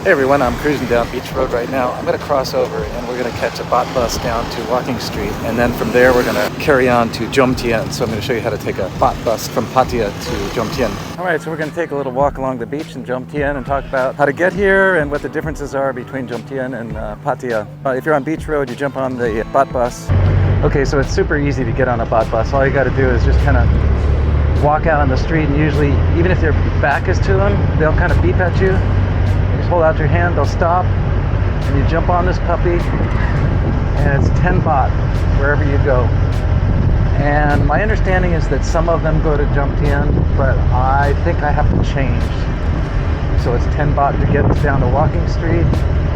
Hey everyone, I'm cruising down Beach Road right now. I'm going to cross over and we're going to catch a bot bus down to Walking Street, and then from there we're going to carry on to Jomtien. So I'm going to show you how to take a bot bus from Pattaya to Jomtien. Alright, so we're going to take a little walk along the beach in Jomtien and talk about how to get here and what the differences are between Jomtien and Pattaya. If you're on Beach Road, you jump on the bot bus. Okay, so it's super easy to get on a bot bus. All you got to do is just kind of walk out on the street, and usually, even if their back is to them, they'll kind of beep at you. Just hold out your hand, they'll stop, and you jump on this puppy, and it's 10 baht wherever you go. And my understanding is that some of them go to Jomtien, but I think I have to change. So it's 10 baht to get down to Walking Street,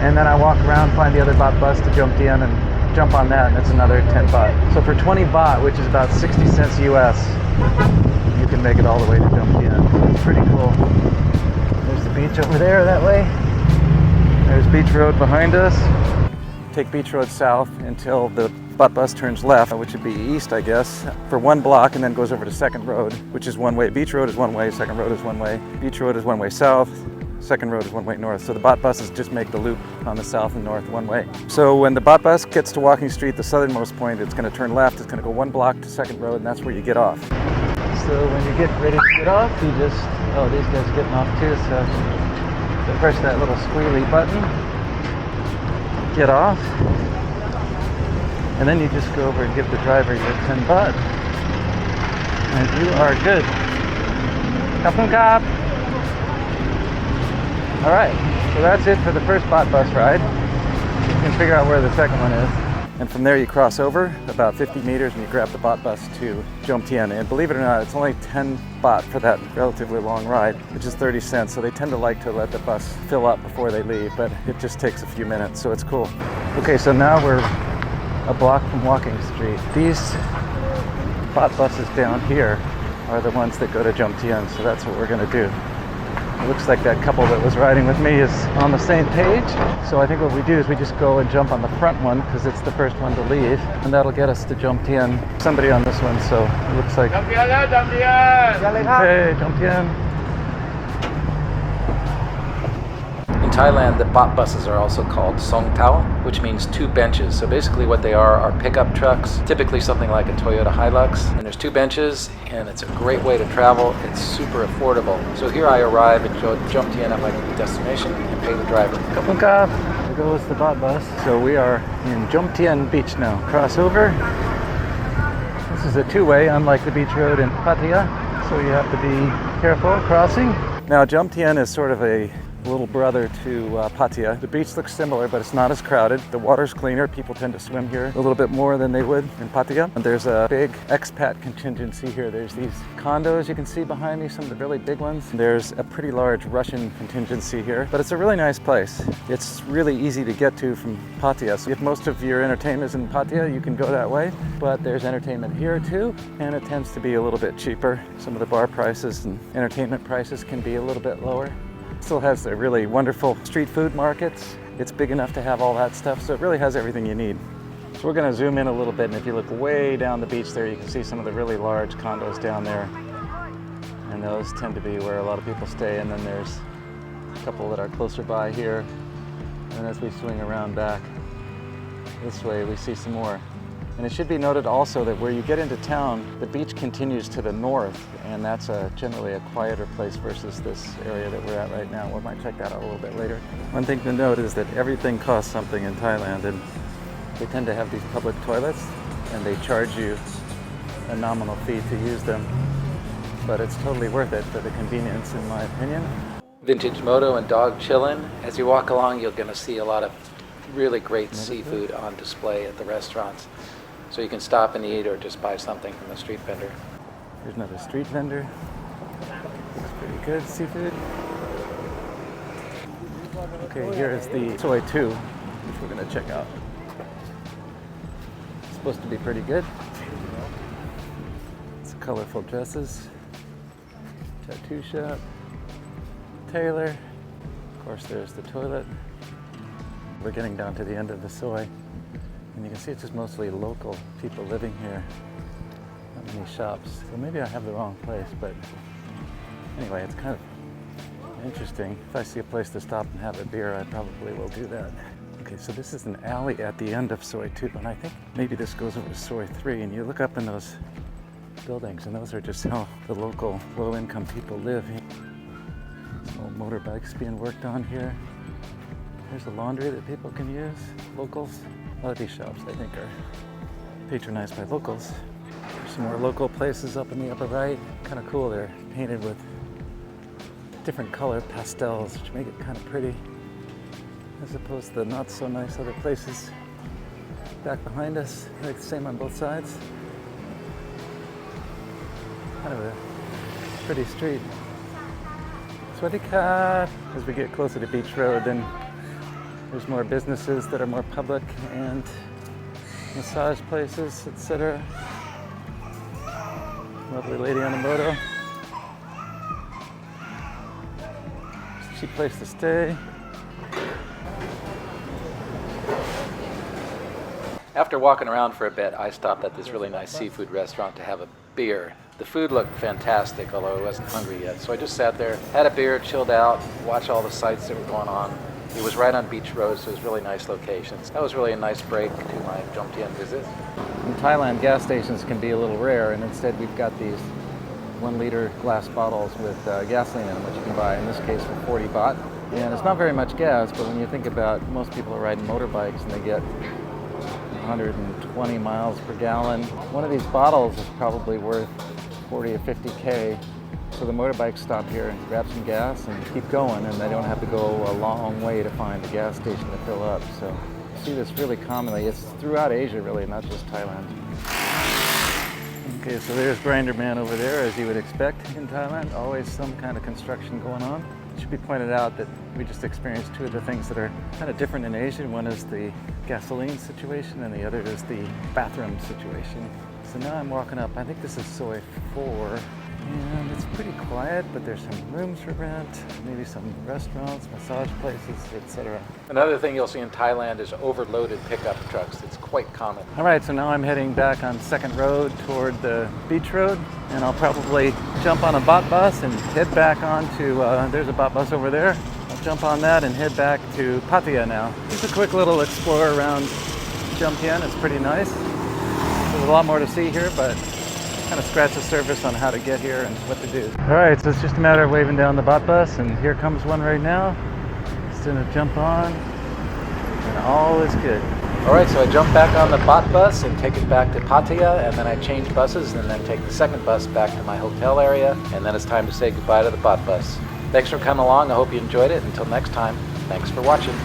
and then I walk around, find the other bot bus to Jomtien, and jump on that, and it's another 10 baht. So for 20 baht, which is about 60 cents US, you can make it all the way to Jomtien. It's pretty cool. There's the beach over there that way. There's Beach Road behind us. Take Beach Road south until the bot bus turns left, which would be east, I guess, for 1 block, and then goes over to Second Road, which is one way. Beach Road is one way, Second Road is one way. Beach Road is one way south, Second Road is one way north. So the bot buses just make the loop on the south and north one way. So when the bot bus gets to Walking Street, the southernmost point, it's going to turn left. It's going to go 1 block to Second Road, and that's where you get off. So when you get ready to get off, you just, oh, these guys are getting off too, so press that little squealy button, get off, and then you just go over and give the driver your 10 baht, and you are good. Kapung kap. Alright, so that's it for the first bot bus ride. You can figure out where the second one is. And from there you cross over about 50 meters and you grab the bot bus to Jomtien. And believe it or not, it's only 10 baht for that relatively long ride, which is 30 cents. So they tend to like to let the bus fill up before they leave, but it just takes a few minutes, so it's cool. Okay, so now we're a block from Walking Street. These bot buses down here are the ones that go to Jomtien, so that's what we're gonna do. It looks like that couple that was riding with me is on the same page. So I think what we do is we just go and jump on the front one because it's the first one to leave, and that'll get us to Jomtien. Somebody on this one, so it looks like. Okay, Jomtien. In Thailand, the bot buses are also called song tao, which means 2 benches. So basically what they are pickup trucks, typically something like a Toyota Hilux. And there's 2 benches, and it's a great way to travel. It's super affordable. So here I arrive at Jomtien at my destination and pay the driver. Kapung kap. There goes the bot bus. So we are in Jomtien Beach now. Cross over. This is a 2-way, unlike the Beach Road in Pattaya. So you have to be careful crossing. Now Jomtien is sort of a little brother to Pattaya. The beach looks similar, but it's not as crowded. The water's cleaner. People tend to swim here a little bit more than they would in Pattaya. And there's a big expat contingency here. There's these condos you can see behind me, some of the really big ones. There's a pretty large Russian contingency here, but it's a really nice place. It's really easy to get to from Pattaya. So if most of your entertainment is in Pattaya, you can go that way, but there's entertainment here too, and it tends to be a little bit cheaper. Some of the bar prices and entertainment prices can be a little bit lower. Still has the really wonderful street food markets. It's big enough to have all that stuff, so it really has everything you need. So we're going to zoom in a little bit, and if you look way down the beach there, you can see some of the really large condos down there. And those tend to be where a lot of people stay, and then there's a couple that are closer by here. And as we swing around back this way, we see some more. And it should be noted also that where you get into town, the beach continues to the north, and that's generally a quieter place versus this area that we're at right now. We might check that out a little bit later. One thing to note is that everything costs something in Thailand, and they tend to have these public toilets, and they charge you a nominal fee to use them. But it's totally worth it for the convenience, in my opinion. Vintage moto and dog chillin'. As you walk along, you're going to see a lot of really great seafood on display at the restaurants. So you can stop and eat or just buy something from a street vendor. Here's another street vendor. Looks pretty good, seafood. Okay, here is the Soi 2, which we're going to check out. It's supposed to be pretty good. It's colorful dresses. Tattoo shop. Tailor. Of course, there's the toilet. We're getting down to the end of the Soi. And you can see it's just mostly local people living here. Not many shops. So maybe I have the wrong place, but anyway, it's kind of Interesting. If I see a place to stop and have a beer, I probably will do that. Okay, so this is an alley at the end of Soi 2, and I think maybe this goes over to Soi 3, and you look up in those buildings, and those are just how the local low-income people live. Some old motorbikes being worked on here. There's a laundry that people can use, locals. A lot of these shops, I think, are patronized by locals. There's some more local places up in the upper right. Kind of cool, they're painted with different color pastels, which make it kind of pretty, as opposed to the not so nice other places back behind us. Like the same on both sides. Kind of a pretty street. Swadika! As we get closer to Beach Road, then there's more businesses that are more public and massage places, etc. Lovely lady on a moto. Cheap place to stay. After walking around for a bit, I stopped at this really nice seafood restaurant to have a beer. The food looked fantastic, although I wasn't hungry yet. So I just sat there, had a beer, chilled out, watched all the sights that were going on. It was right on Beach Road, so it was really nice locations. That was really a nice break to my Jomtien visit. In Thailand, gas stations can be a little rare, and instead we've got these 1-liter glass bottles with gasoline in them, which you can buy, in this case, for 40 baht. And it's not very much gas, but when you think about most people are riding motorbikes and they get 120 miles per gallon, one of these bottles is probably worth 40 or 50K. So the motorbikes stop here and grab some gas and keep going, and they don't have to go a long way to find a gas station to fill up. So you see this really commonly. It's throughout Asia, really, not just Thailand. Okay, so there's Grinder Man over there, as you would expect in Thailand. Always some kind of construction going on. It should be pointed out that we just experienced two of the things that are kind of different in Asia. One is the gasoline situation, and the other is the bathroom situation. So now I'm walking up, I think this is Soi 4, and it's pretty quiet, but there's some rooms for rent, maybe some restaurants, massage places, etc. Another thing you'll see in Thailand is overloaded pickup trucks. It's quite common. All right, so now I'm heading back on 2nd Road toward the Beach Road, and I'll probably jump on a bot bus and head back on to, there's a bot bus over there. I'll jump on that and head back to Pattaya now. Just a quick little explore around Jomtien. It's pretty nice. There's a lot more to see here, but kind of scratch the surface on how to get here and what to do. All right, so it's just a matter of waving down the bot bus, and here comes one right now. Just gonna jump on, and all is good. All right, so I jump back on the bot bus and take it back to Pattaya, and then I change buses and then take the second bus back to my hotel area, and then it's time to say goodbye to the bot bus. Thanks for coming along. I hope you enjoyed it. Until next time, thanks for watching.